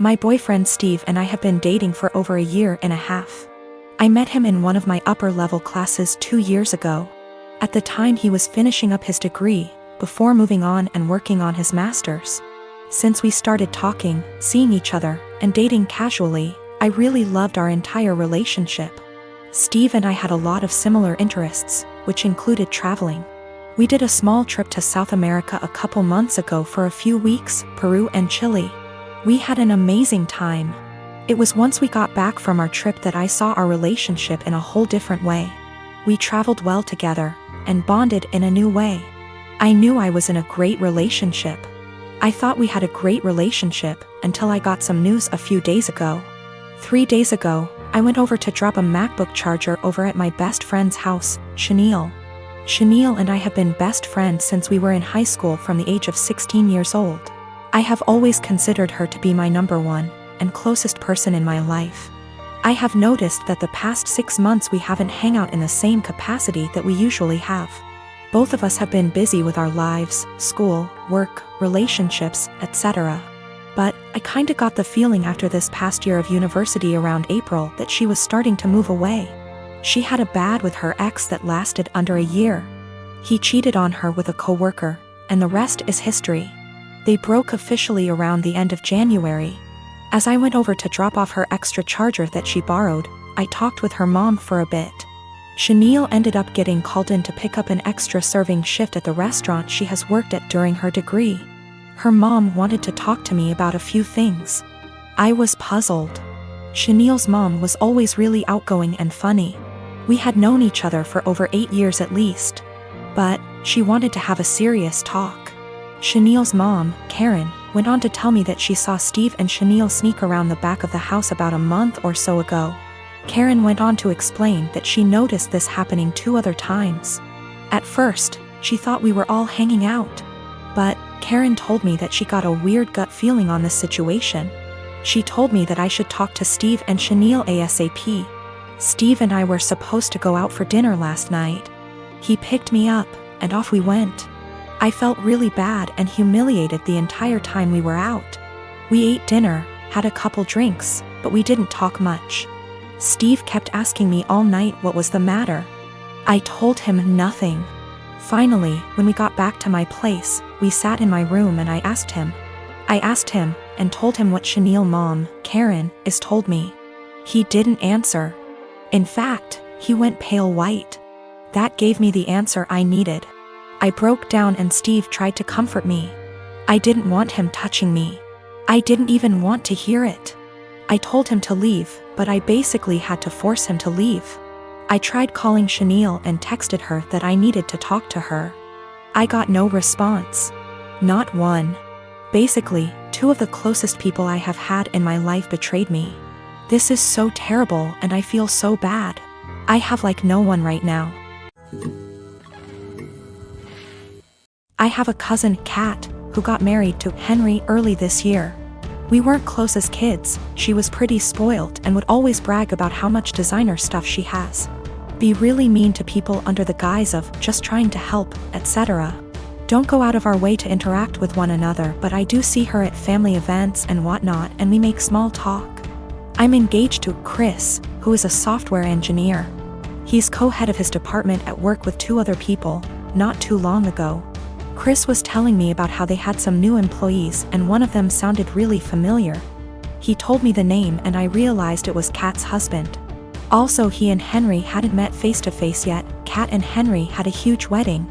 My boyfriend Steve and I have been dating for over a year and a half. I met him in one of my upper-level classes 2 years ago. At the time he was finishing up his degree, before moving on and working on his master's. Since we started talking, seeing each other, and dating casually, I really loved our entire relationship. Steve and I had a lot of similar interests, which included traveling. We did a small trip to South America a couple months ago for a few weeks, Peru and Chile. We had an amazing time. It was once we got back from our trip that I saw our relationship in a whole different way. We traveled well together, and bonded in a new way. I knew I was in a great relationship. I thought we had a great relationship, until I got some news a few days ago. 3 days ago, I went over to drop a MacBook charger over at my best friend's house, Chenille. Chenille and I have been best friends since we were in high school from the age of 16 years old. I have always considered her to be my number one, and closest person in my life. I have noticed that the past 6 months we haven't hung out in the same capacity that we usually have. Both of us have been busy with our lives, school, work, relationships, etc. But I kinda got the feeling after this past year of university around April that she was starting to move away. She had a bad with her ex that lasted under a year. He cheated on her with a coworker, and the rest is history. They broke officially around the end of January. As I went over to drop off her extra charger that she borrowed, I talked with her mom for a bit. Chenille ended up getting called in to pick up an extra serving shift at the restaurant she has worked at during her degree. Her mom wanted to talk to me about a few things. I was puzzled. Chenille's mom was always really outgoing and funny. We had known each other for over 8 years at least. But she wanted to have a serious talk. Chenille's mom, Karen, went on to tell me that she saw Steve and Chenille sneak around the back of the house about a month or so ago. Karen went on to explain that she noticed this happening 2 other times. At first, she thought we were all hanging out. But Karen told me that she got a weird gut feeling on this situation. She told me that I should talk to Steve and Chenille ASAP. Steve and I were supposed to go out for dinner last night. He picked me up, and off we went. I felt really bad and humiliated the entire time we were out. We ate dinner, had a couple drinks, but we didn't talk much. Steve kept asking me all night what was the matter. I told him nothing. Finally, when we got back to my place, we sat in my room and I asked him, and told him what Chenille's mom, Karen, is told me. He didn't answer. In fact, he went pale white. That gave me the answer I needed. I broke down and Steve tried to comfort me. I didn't want him touching me. I didn't even want to hear it. I told him to leave, but I basically had to force him to leave. I tried calling Chenille and texted her that I needed to talk to her. I got no response. Not one. Basically, 2 of the closest people I have had in my life betrayed me. This is so terrible and I feel so bad. I have like no one right now. I have a cousin, Kat, who got married to Henry early this year. We weren't close as kids, she was pretty spoiled and would always brag about how much designer stuff she has. Be really mean to people under the guise of just trying to help, etc. Don't go out of our way to interact with one another, but I do see her at family events and whatnot and we make small talk. I'm engaged to Chris, who is a software engineer. He's co-head of his department at work with 2 other people, not too long ago. Chris was telling me about how they had some new employees and one of them sounded really familiar. He told me the name and I realized it was Kat's husband. Also, he and Henry hadn't met face to face yet. Kat and Henry had a huge wedding.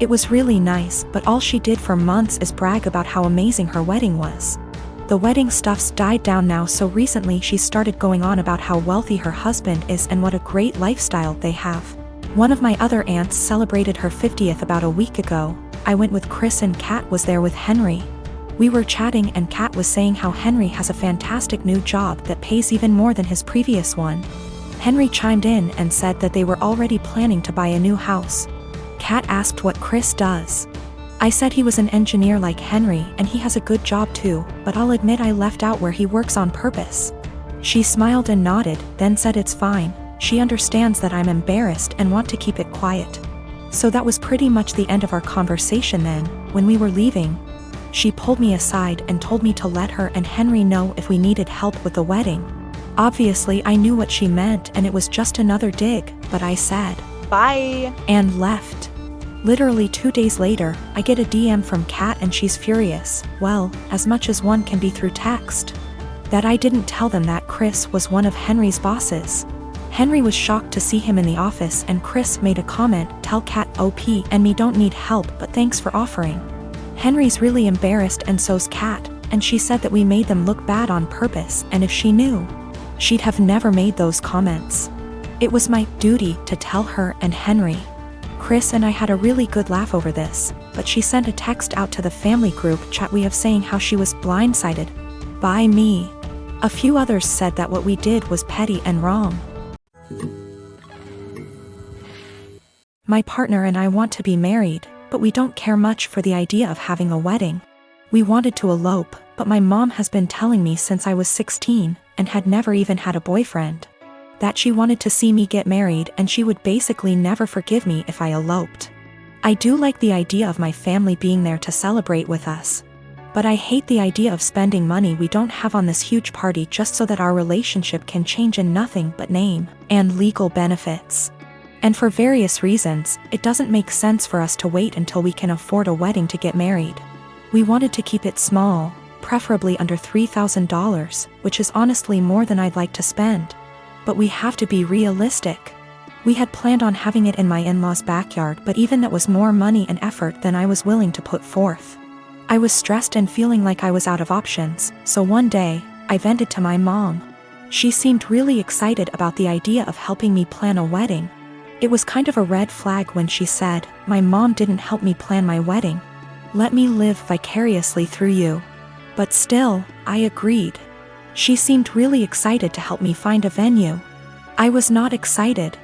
It was really nice, but all she did for months is brag about how amazing her wedding was. The wedding stuff's died down now, so recently she started going on about how wealthy her husband is and what a great lifestyle they have. One of my other aunts celebrated her 50th about a week ago. I went with Chris and Kat was there with Henry. We were chatting and Kat was saying how Henry has a fantastic new job that pays even more than his previous one. Henry chimed in and said that they were already planning to buy a new house. Kat asked what Chris does. I said he was an engineer like Henry and he has a good job too, but I'll admit I left out where he works on purpose. She smiled and nodded, then said it's fine. She understands that I'm embarrassed and want to keep it quiet. So that was pretty much the end of our conversation then. When we were leaving, She pulled me aside and told me to let her and Henry know if we needed help with the wedding. Obviously, I knew what she meant and it was just another dig, but I said, "Bye," and left. Literally 2 days later, I get a DM from Kat and she's furious, well, as much as one can be through text, that I didn't tell them that Chris was one of Henry's bosses. Henry was shocked to see him in the office and Chris made a comment, "Tell Kat OP and me don't need help but thanks for offering." Henry's really embarrassed and so's Kat, and she said that we made them look bad on purpose and if she knew, she'd have never made those comments. It was my duty to tell her and Henry. Chris and I had a really good laugh over this, but she sent a text out to the family group chat we have saying how she was blindsided by me. A few others said that what we did was petty and wrong. My partner and I want to be married, but we don't care much for the idea of having a wedding. We wanted to elope, but my mom has been telling me since I was 16, and had never even had a boyfriend, that she wanted to see me get married and she would basically never forgive me if I eloped. I do like the idea of my family being there to celebrate with us, but I hate the idea of spending money we don't have on this huge party just so that our relationship can change in nothing but name and legal benefits. And for various reasons, it doesn't make sense for us to wait until we can afford a wedding to get married. We wanted to keep it small, preferably under $3,000, which is honestly more than I'd like to spend. But we have to be realistic. We had planned on having it in my in-laws' backyard, but even that was more money and effort than I was willing to put forth. I was stressed and feeling like I was out of options, so one day, I vented to my mom. She seemed really excited about the idea of helping me plan a wedding. It was kind of a red flag when she said, "My mom didn't help me plan my wedding. Let me live vicariously through you." But still, I agreed. She seemed really excited to help me find a venue. I was not excited,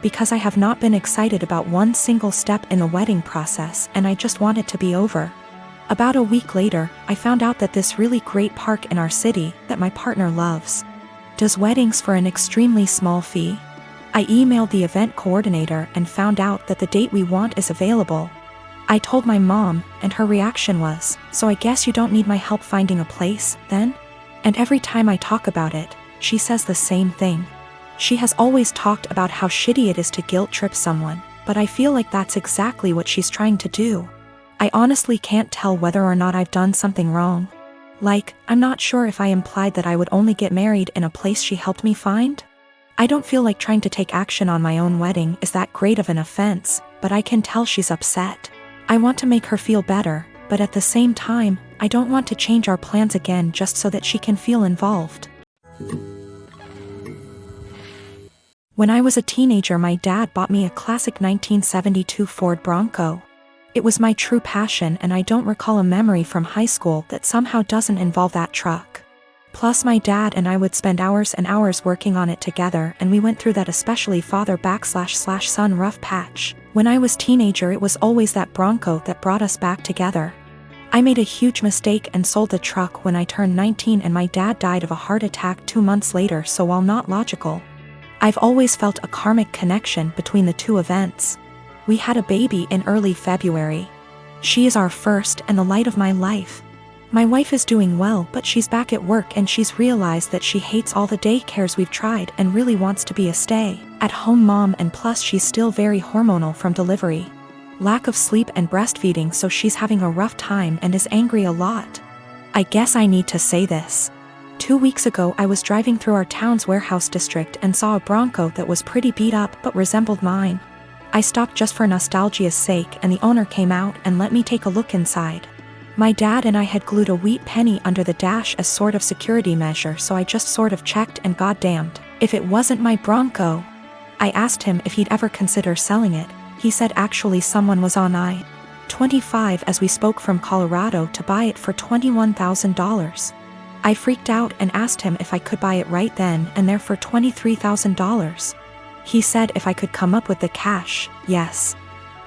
because I have not been excited about one single step in the wedding process and I just want it to be over. About a week later, I found out that this really great park in our city, that my partner loves, does weddings for an extremely small fee. I emailed the event coordinator and found out that the date we want is available. I told my mom, and her reaction was, "So I guess you don't need my help finding a place, then?" And every time I talk about it, she says the same thing. She has always talked about how shitty it is to guilt trip someone, but I feel like that's exactly what she's trying to do. I honestly can't tell whether or not I've done something wrong. Like, I'm not sure if I implied that I would only get married in a place she helped me find. I don't feel like trying to take action on my own wedding is that great of an offense, but I can tell she's upset. I want to make her feel better, but at the same time, I don't want to change our plans again just so that she can feel involved. When I was a teenager, my dad bought me a classic 1972 Ford Bronco. It was my true passion and I don't recall a memory from high school that somehow doesn't involve that truck. Plus my dad and I would spend hours and hours working on it together and we went through that especially father/son rough patch. When I was teenager it was always that Bronco that brought us back together. I made a huge mistake and sold the truck when I turned 19 and my dad died of a heart attack 2 months later, so while not logical, I've always felt a karmic connection between the two events. We had a baby in early February. She is our first and the light of my life. My wife is doing well, but she's back at work and she's realized that she hates all the daycares we've tried and really wants to be a stay-at-home mom, and plus she's still very hormonal from delivery, lack of sleep and breastfeeding, so she's having a rough time and is angry a lot. I guess I need to say this. 2 weeks ago I was driving through our town's warehouse district and saw a Bronco that was pretty beat up but resembled mine. I stopped just for nostalgia's sake and the owner came out and let me take a look inside. My dad and I had glued a wheat penny under the dash as sort of security measure, so I just sort of checked and goddamned if it wasn't my Bronco. I asked him if he'd ever consider selling it. He said actually someone was on I-25 as we spoke from Colorado to buy it for $21,000. I freaked out and asked him if I could buy it right then and there for $23,000. He said if I could come up with the cash, yes.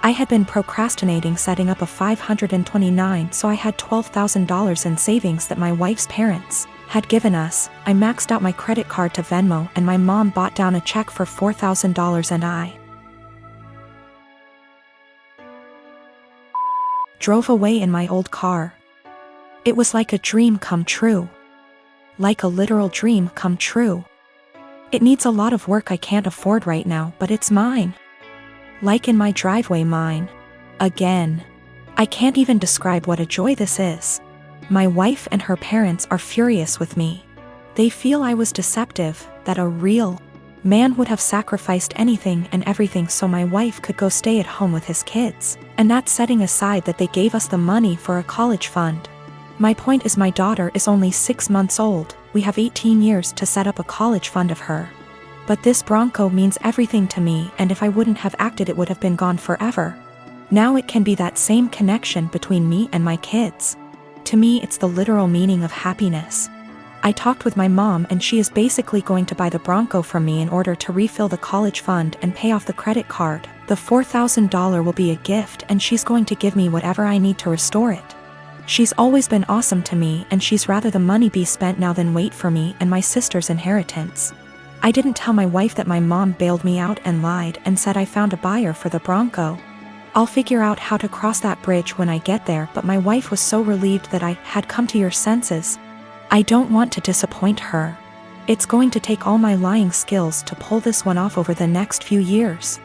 I had been procrastinating setting up a 529, so I had $12,000 in savings that my wife's parents had given us. I maxed out my credit card to Venmo and my mom bought down a check for $4,000 and I drove away in my old car. It was like a dream come true. Like a literal dream come true. It needs a lot of work I can't afford right now, but it's mine. Like in my driveway, mine. Again. I can't even describe what a joy this is. My wife and her parents are furious with me. They feel I was deceptive, that a real man would have sacrificed anything and everything so my wife could go stay at home with his kids, and that's setting aside that they gave us the money for a college fund. My point is my daughter is only 6 months old, we have 18 years to set up a college fund of her. But this Bronco means everything to me, and if I wouldn't have acted it would have been gone forever. Now it can be that same connection between me and my kids. To me it's the literal meaning of happiness. I talked with my mom and she is basically going to buy the Bronco from me in order to refill the college fund and pay off the credit card. The $4,000 will be a gift and she's going to give me whatever I need to restore it. She's always been awesome to me and she's rather the money be spent now than wait for me and my sister's inheritance. I didn't tell my wife that my mom bailed me out and lied and said I found a buyer for the Bronco. I'll figure out how to cross that bridge when I get there, but my wife was so relieved that I had come to your senses. I don't want to disappoint her. It's going to take all my lying skills to pull this one off over the next few years.